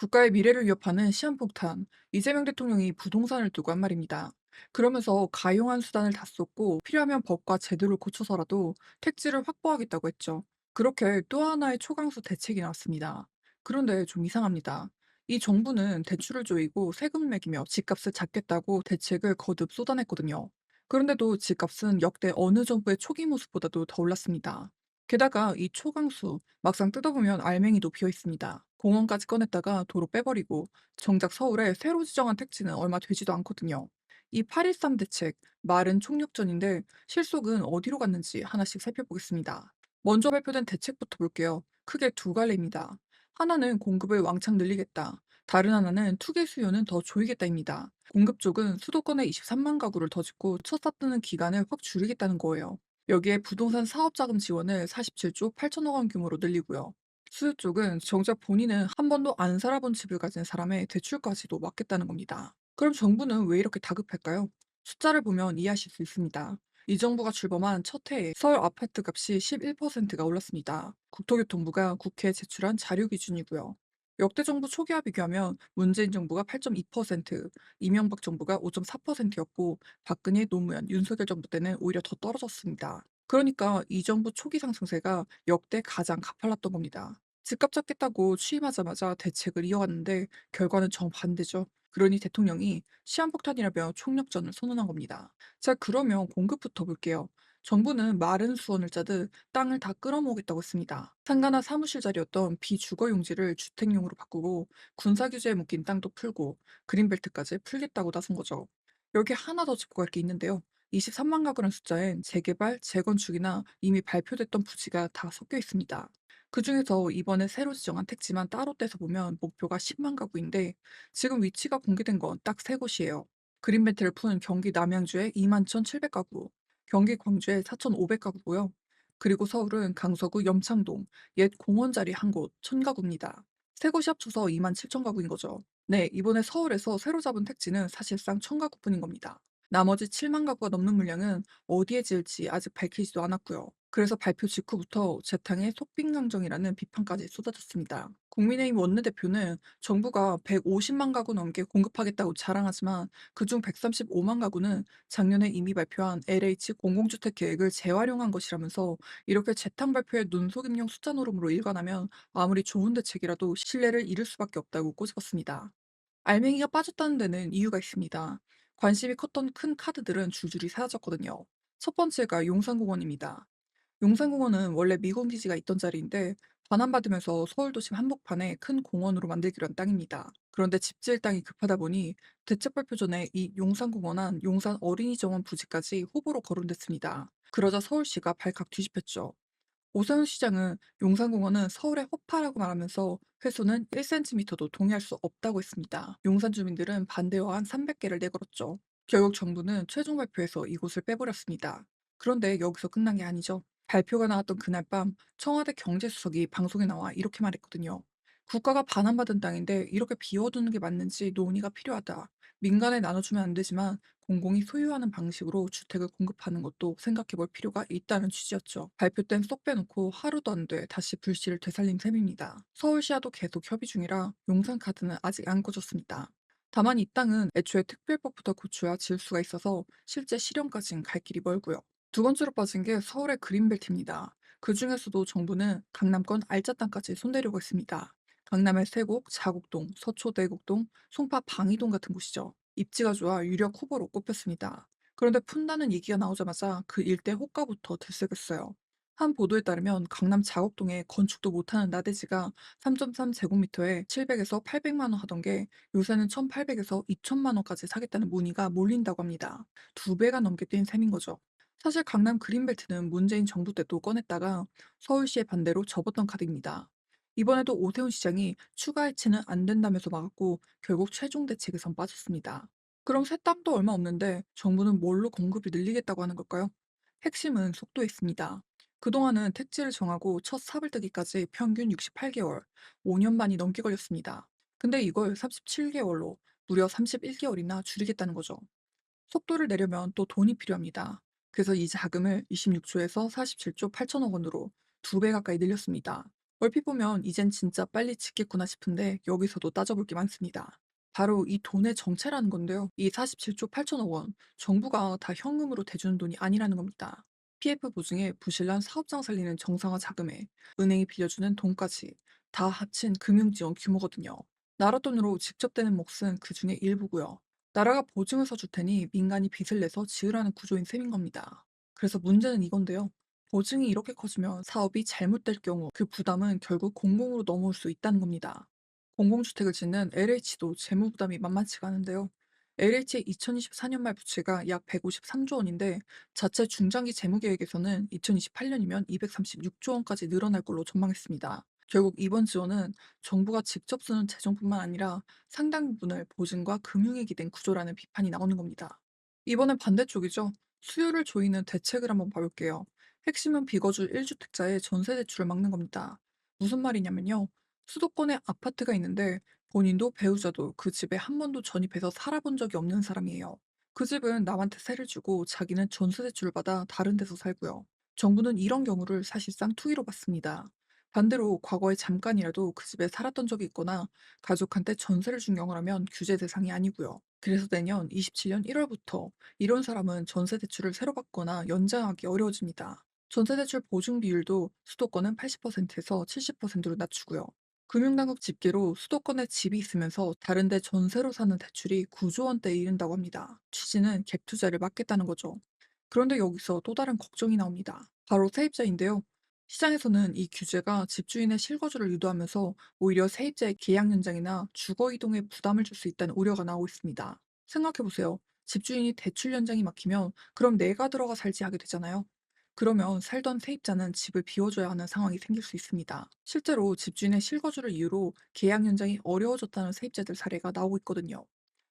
국가의 미래를 위협하는 시한폭탄, 이재명 대통령이 부동산을 두고 한 말입니다. 그러면서 가용한 수단을 다 썼고 필요하면 법과 제도를 고쳐서라도 택지를 확보하겠다고 했죠. 그렇게 또 하나의 초강수 대책이 나왔습니다. 그런데 좀 이상합니다. 이 정부는 대출을 조이고 세금을 매기며 집값을 잡겠다고 대책을 거듭 쏟아냈거든요. 그런데도 집값은 역대 어느 정부의 초기 모습보다도 더 올랐습니다. 게다가 이 초강수, 막상 뜯어보면 알맹이도 비어 있습니다. 공원까지 꺼냈다가 도로 빼버리고 정작 서울에 새로 지정한 택지는 얼마 되지도 않거든요. 이 8.13 대책, 말은 총력전인데 실속은 어디로 갔는지 하나씩 살펴보겠습니다. 먼저 발표된 대책부터 볼게요. 크게 두 갈래입니다. 하나는 공급을 왕창 늘리겠다. 다른 하나는 투기 수요는 더 조이겠다입니다. 공급 쪽은 수도권에 23만 가구를 더 짓고 첫 샀다는 기간을 확 줄이겠다는 거예요. 여기에 부동산 사업자금 지원을 47조 8천억 원 규모로 늘리고요. 수요 쪽은 정작 본인은 한 번도 안 살아본 집을 가진 사람의 대출까지도 막겠다는 겁니다. 그럼 정부는 왜 이렇게 다급할까요? 숫자를 보면 이해하실 수 있습니다. 이 정부가 출범한 첫 해에 서울 아파트 값이 11%가 올랐습니다. 국토교통부가 국회에 제출한 자료 기준이고요. 역대 정부 초기와 비교하면 문재인 정부가 8.2%, 이명박 정부가 5.4%였고 박근혜, 노무현, 윤석열 정부 때는 오히려 더 떨어졌습니다. 그러니까 이 정부 초기 상승세가 역대 가장 가팔랐던 겁니다. 집값 잡겠다고 취임하자마자 대책을 이어갔는데 결과는 정반대죠. 그러니 대통령이 시한폭탄이라며 총력전을 선언한 겁니다. 자, 그러면 공급부터 볼게요. 정부는 마른 수원을 짜듯 땅을 다 끌어모으겠다고 했습니다. 상가나 사무실 자리였던 비주거 용지를 주택용으로 바꾸고 군사 규제에 묶인 땅도 풀고 그린벨트까지 풀겠다고 나선 거죠. 여기 하나 더 짚고 갈 게 있는데요. 23만 가구라는 숫자엔 재개발, 재건축이나 이미 발표됐던 부지가 다 섞여 있습니다. 그중에서 이번에 새로 지정한 택지만 따로 떼서 보면 목표가 10만 가구인데 지금 위치가 공개된 건 딱 세 곳이에요. 그린벨트를 푼 경기 남양주에 2만 1,700가구, 경기 광주에 4,500가구고요. 그리고 서울은 강서구 염창동, 옛 공원 자리 한 곳, 1,000가구입니다. 세 곳이 합쳐서 2만 7천 가구인 거죠. 네, 이번에 서울에서 새로 잡은 택지는 사실상 1,000가구뿐인 겁니다. 나머지 7만 가구가 넘는 물량은 어디에 지을지 아직 밝히지도 않았고요. 그래서 발표 직후부터 재탕에 속빈강정이라는 비판까지 쏟아졌습니다. 국민의힘 원내대표는 정부가 150만 가구 넘게 공급하겠다고 자랑하지만 그중 135만 가구는 작년에 이미 발표한 LH 공공주택 계획을 재활용한 것이라면서 이렇게 재탕 발표의 눈속임용 숫자 노름으로 일관하면 아무리 좋은 대책이라도 신뢰를 잃을 수밖에 없다고 꼬집었습니다. 알맹이가 빠졌다는 데는 이유가 있습니다. 관심이 컸던 큰 카드들은 줄줄이 사라졌거든요. 첫 번째가 용산공원입니다. 용산공원은 원래 미군 기지가 있던 자리인데 반환받으면서 서울도심 한복판에 큰 공원으로 만들기로 한 땅입니다. 그런데 집 지을 땅이 급하다 보니 대책 발표 전에 이 용산공원 안 용산 어린이정원 부지까지 후보로 거론됐습니다. 그러자 서울시가 발칵 뒤집혔죠. 오세훈 시장은 용산공원은 서울의 허파라고 말하면서 훼손은 1cm도 동의할 수 없다고 했습니다. 용산 주민들은 반대와 한 300개를 내걸었죠. 결국 정부는 최종 발표에서 이곳을 빼버렸습니다. 그런데 여기서 끝난 게 아니죠. 발표가 나왔던 그날 밤 청와대 경제수석이 방송에 나와 이렇게 말했거든요. 국가가 반환받은 땅인데 이렇게 비워두는 게 맞는지 논의가 필요하다. 민간에 나눠주면 안 되지만 공공이 소유하는 방식으로 주택을 공급하는 것도 생각해 볼 필요가 있다는 취지였죠. 발표 땐 쏙 빼놓고 하루도 안 돼 다시 불씨를 되살린 셈입니다. 서울시와도 계속 협의 중이라 용산 카드는 아직 안 꽂혔습니다. 다만 이 땅은 애초에 특별법부터 고쳐야 지을 수가 있어서 실제 실현까지는 갈 길이 멀고요. 두 번째로 빠진 게 서울의 그린벨트입니다. 그 중에서도 정부는 강남권 알짜 땅까지 손대려고 했습니다. 강남의 세곡, 자곡동, 서초대곡동, 송파 방이동 같은 곳이죠. 입지가 좋아 유력 후보로 꼽혔습니다. 그런데 푼다는 얘기가 나오자마자 그 일대 호가부터 들썩였어요. 한 보도에 따르면 강남 자곡동에 건축도 못하는 나대지가 3.3제곱미터에 700에서 800만 원 하던 게 요새는 1,800에서 2천만 원까지 사겠다는 문의가 몰린다고 합니다. 두 배가 넘게 뛴 셈인 거죠. 사실 강남 그린벨트는 문재인 정부 때도 꺼냈다가 서울시의 반대로 접었던 카드입니다. 이번에도 오세훈 시장이 추가 해체는 안 된다면서 막았고 결국 최종 대책에선 빠졌습니다. 그럼 새 땅도 얼마 없는데 정부는 뭘로 공급을 늘리겠다고 하는 걸까요? 핵심은 속도에 있습니다. 그동안은 택지를 정하고 첫 삽을 뜨기까지 평균 68개월, 5년 반이 넘게 걸렸습니다. 근데 이걸 37개월로 무려 31개월이나 줄이겠다는 거죠. 속도를 내려면 또 돈이 필요합니다. 그래서 이 자금을 26조에서 47조 8천억 원으로 두 배 가까이 늘렸습니다. 얼핏 보면 이젠 진짜 빨리 짓겠구나 싶은데 여기서도 따져볼 게 많습니다. 바로 이 돈의 정체라는 건데요. 이 47조 8천억 원, 정부가 다 현금으로 대주는 돈이 아니라는 겁니다. PF 보증에 부실난 사업장 살리는 정상화 자금에 은행이 빌려주는 돈까지 다 합친 금융지원 규모거든요. 나라 돈으로 직접 되는 몫은 그 중에 일부고요. 나라가 보증을 서줄 테니 민간이 빚을 내서 지으라는 구조인 셈인 겁니다. 그래서 문제는 이건데요. 보증이 이렇게 커지면 사업이 잘못될 경우 그 부담은 결국 공공으로 넘어올 수 있다는 겁니다. 공공주택을 짓는 LH도 재무 부담이 만만치가 않은데요. LH의 2024년 말 부채가 약 153조 원인데 자체 중장기 재무 계획에서는 2028년이면 236조 원까지 늘어날 걸로 전망했습니다. 결국 이번 지원은 정부가 직접 쓰는 재정뿐만 아니라 상당 부분을 보증과 금융에 기댄 구조라는 비판이 나오는 겁니다. 이번엔 반대쪽이죠. 수요를 조이는 대책을 한번 봐볼게요. 핵심은 비거주 1주택자의 전세 대출을 막는 겁니다. 무슨 말이냐면요. 수도권에 아파트가 있는데 본인도 배우자도 그 집에 한 번도 전입해서 살아본 적이 없는 사람이에요. 그 집은 남한테 세를 주고 자기는 전세 대출을 받아 다른 데서 살고요. 정부는 이런 경우를 사실상 투기로 받습니다. 반대로 과거에 잠깐이라도 그 집에 살았던 적이 있거나 가족한테 전세를 준 경우라면 규제 대상이 아니고요. 그래서 내년 27년 1월부터 이런 사람은 전세 대출을 새로 받거나 연장하기 어려워집니다. 전세 대출 보증 비율도 수도권은 80%에서 70%로 낮추고요. 금융당국 집계로 수도권에 집이 있으면서 다른데 전세로 사는 대출이 9조 원대에 이른다고 합니다. 취지는 갭 투자를 막겠다는 거죠. 그런데 여기서 또 다른 걱정이 나옵니다. 바로 세입자인데요. 시장에서는 이 규제가 집주인의 실거주를 유도하면서 오히려 세입자의 계약 연장이나 주거 이동에 부담을 줄 수 있다는 우려가 나오고 있습니다. 생각해보세요. 집주인이 대출 연장이 막히면 그럼 내가 들어가 살지 하게 되잖아요. 그러면 살던 세입자는 집을 비워줘야 하는 상황이 생길 수 있습니다. 실제로 집주인의 실거주를 이유로 계약 연장이 어려워졌다는 세입자들 사례가 나오고 있거든요.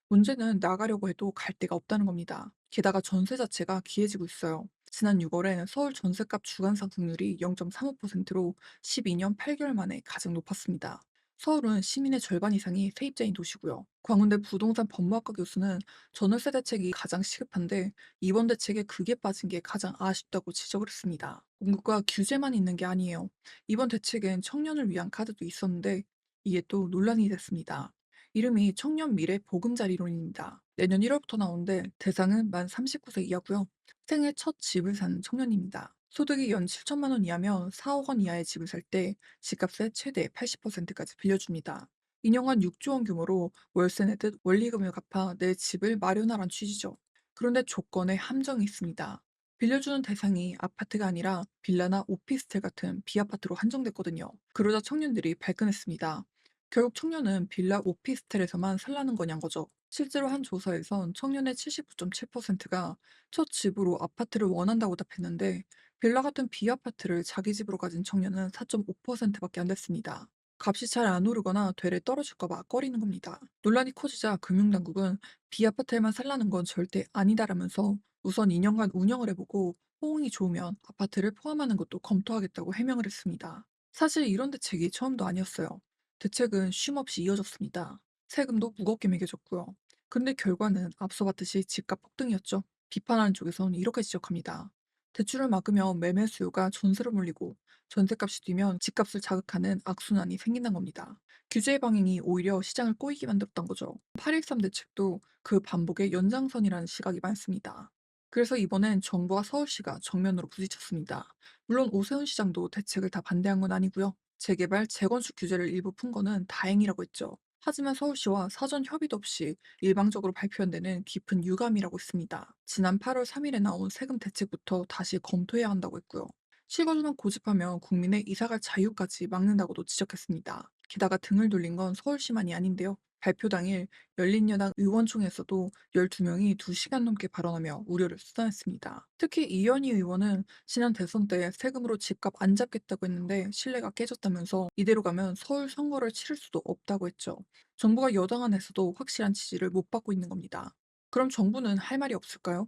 문제는 나가려고 해도 갈 데가 없다는 겁니다. 게다가 전세 자체가 기해지고 있어요. 지난 6월엔 서울 전세값 주간 상승률이 0.35%로 12년 8개월 만에 가장 높았습니다. 서울은 시민의 절반 이상이 세입자인 도시고요. 광운대 부동산 법무학과 교수는 전월세 대책이 가장 시급한데 이번 대책에 그게 빠진 게 가장 아쉽다고 지적을 했습니다. 공급과 규제만 있는 게 아니에요. 이번 대책엔 청년을 위한 카드도 있었는데 이게 또 논란이 됐습니다. 이름이 청년 미래 보금자리론입니다. 내년 1월부터 나오는데 대상은 만 39세 이하고요. 생애 첫 집을 사는 청년입니다. 소득이 연 7천만 원 이하면 4억 원 이하의 집을 살 때 집값의 최대 80%까지 빌려줍니다. 2년간 6조 원 규모로 월세 내듯 원리금을 갚아 내 집을 마련하란 취지죠. 그런데 조건에 함정이 있습니다. 빌려주는 대상이 아파트가 아니라 빌라나 오피스텔 같은 비아파트로 한정됐거든요. 그러자 청년들이 발끈했습니다. 결국 청년은 빌라 오피스텔에서만 살라는 거냔 거죠. 실제로 한 조사에선 청년의 79.7%가 첫 집으로 아파트를 원한다고 답했는데 빌라 같은 비아파트를 자기 집으로 가진 청년은 4.5%밖에 안 됐습니다. 값이 잘 안 오르거나 되레 떨어질까 봐 꺼리는 겁니다. 논란이 커지자 금융당국은 비아파트에만 살라는 건 절대 아니다라면서 우선 2년간 운영을 해보고 호응이 좋으면 아파트를 포함하는 것도 검토하겠다고 해명을 했습니다. 사실 이런 대책이 처음도 아니었어요. 대책은 쉼없이 이어졌습니다. 세금도 무겁게 매겨졌고요. 근데 결과는 앞서 봤듯이 집값 폭등이었죠. 비판하는 쪽에선 이렇게 지적합니다. 대출을 막으면 매매 수요가 전세로 몰리고 전세값이 뛰면 집값을 자극하는 악순환이 생긴다는 겁니다. 규제 방향이 오히려 시장을 꼬이게 만들었던 거죠. 8.13 대책도 그 반복의 연장선이라는 시각이 많습니다. 그래서 이번엔 정부와 서울시가 정면으로 부딪혔습니다. 물론 오세훈 시장도 대책을 다 반대한 건 아니고요. 재개발, 재건축 규제를 일부 푼 거는 다행이라고 했죠. 하지만 서울시와 사전 협의도 없이 일방적으로 발표한 데는 깊은 유감이라고 했습니다. 지난 8월 3일에 나온 세금 대책부터 다시 검토해야 한다고 했고요. 실거주만 고집하면 국민의 이사갈 자유까지 막는다고도 지적했습니다. 게다가 등을 돌린 건 서울시만이 아닌데요. 발표 당일 열린여당 의원총회에서도 12명이 2시간 넘게 발언하며 우려를 쏟아냈습니다. 특히 이현희 의원은 지난 대선 때 세금으로 집값 안 잡겠다고 했는데 신뢰가 깨졌다면서 이대로 가면 서울 선거를 치를 수도 없다고 했죠. 정부가 여당 안에서도 확실한 지지를 못 받고 있는 겁니다. 그럼 정부는 할 말이 없을까요?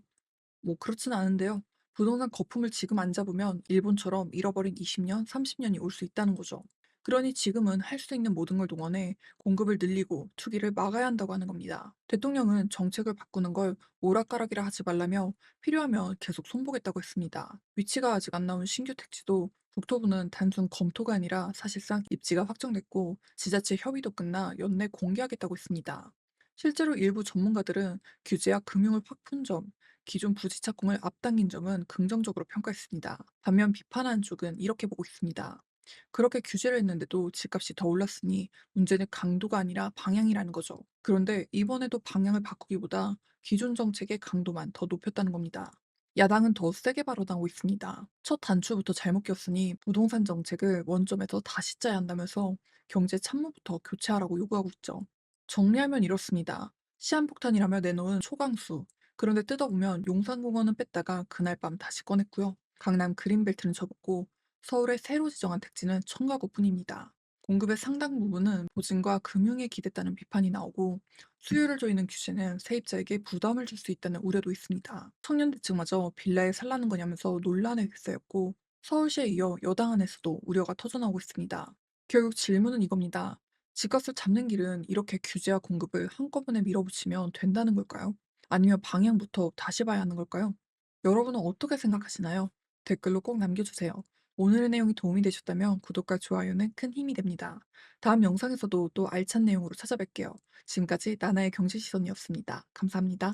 뭐 그렇진 않은데요. 부동산 거품을 지금 안 잡으면 일본처럼 잃어버린 20년, 30년이 올 수 있다는 거죠. 그러니 지금은 할 수 있는 모든 걸 동원해 공급을 늘리고 투기를 막아야 한다고 하는 겁니다. 대통령은 정책을 바꾸는 걸 오락가락이라 하지 말라며 필요하면 계속 손보겠다고 했습니다. 위치가 아직 안 나온 신규 택지도 국토부는 단순 검토가 아니라 사실상 입지가 확정됐고 지자체 협의도 끝나 연내 공개하겠다고 했습니다. 실제로 일부 전문가들은 규제와 금융을 확 푼 점, 기존 부지 착공을 앞당긴 점은 긍정적으로 평가했습니다. 반면 비판한 쪽은 이렇게 보고 있습니다. 그렇게 규제를 했는데도 집값이 더 올랐으니 문제는 강도가 아니라 방향이라는 거죠. 그런데 이번에도 방향을 바꾸기보다 기존 정책의 강도만 더 높였다는 겁니다. 야당은 더 세게 발언하고 있습니다. 첫 단추부터 잘못 꼈으니 부동산 정책을 원점에서 다시 짜야 한다면서 경제 참모부터 교체하라고 요구하고 있죠. 정리하면 이렇습니다. 시한폭탄이라며 내놓은 초강수. 그런데 뜯어보면 용산공원은 뺐다가 그날 밤 다시 꺼냈고요. 강남 그린벨트는 접었고 서울의 새로 지정한 택지는 청가구뿐입니다. 공급의 상당 부분은 보증과 금융에 기댔다는 비판이 나오고 수요를 조이는 규제는 세입자에게 부담을 줄 수 있다는 우려도 있습니다. 청년들 측마저 빌라에 살라는 거냐면서 논란에 휩싸였고 서울시에 이어 여당 안에서도 우려가 터져나오고 있습니다. 결국 질문은 이겁니다. 집값을 잡는 길은 이렇게 규제와 공급을 한꺼번에 밀어붙이면 된다는 걸까요? 아니면 방향부터 다시 봐야 하는 걸까요? 여러분은 어떻게 생각하시나요? 댓글로 꼭 남겨주세요. 오늘의 내용이 도움이 되셨다면 구독과 좋아요는 큰 힘이 됩니다. 다음 영상에서도 또 알찬 내용으로 찾아뵐게요. 지금까지 나나의 경제시선이었습니다. 감사합니다.